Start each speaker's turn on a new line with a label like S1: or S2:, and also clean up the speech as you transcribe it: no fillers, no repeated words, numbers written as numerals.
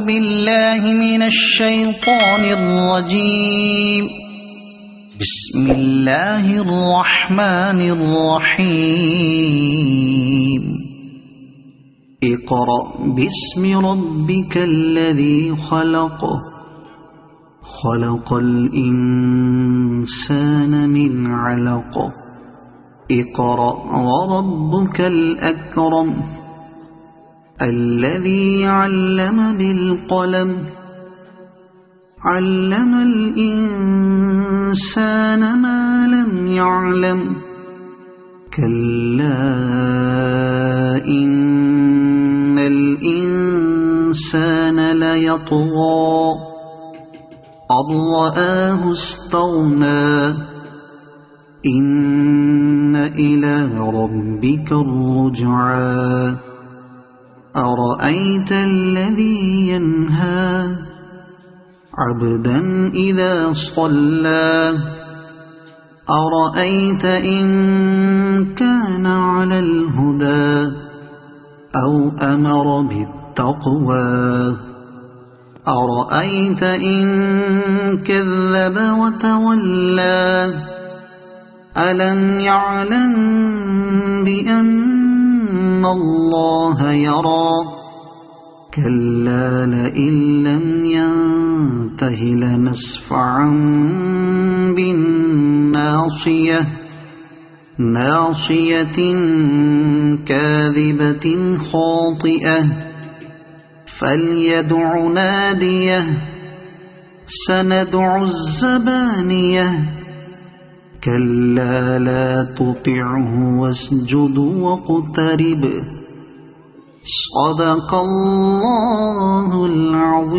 S1: بالله من الشيطان الرجيم. بسم الله الرحمن الرحيم. اقرأ باسم ربك الذي خلق. خلق الإنسان من علق. اقرأ وربك الأكرم الذي علم بالقلم. علم الإنسان ما لم يعلم. كلا إن الإنسان ليطغى أن رآه استغنى. إن إلى ربك الرجعى. أرأيت الذي ينهى عبدا إذا صلى. أرأيت إن كان على الهدى أو أمر بالتقوى. أرأيت إن كذب وتولى. ألم يعلم بأن الله يرى. كلا لئن لم ينته لنسفعا بالناصية. ناصية كاذبة خاطئة. فليدع ناديه. سندع الزبانية. كلا لا تطعه واسجد واقترب. صدق الله العظيم.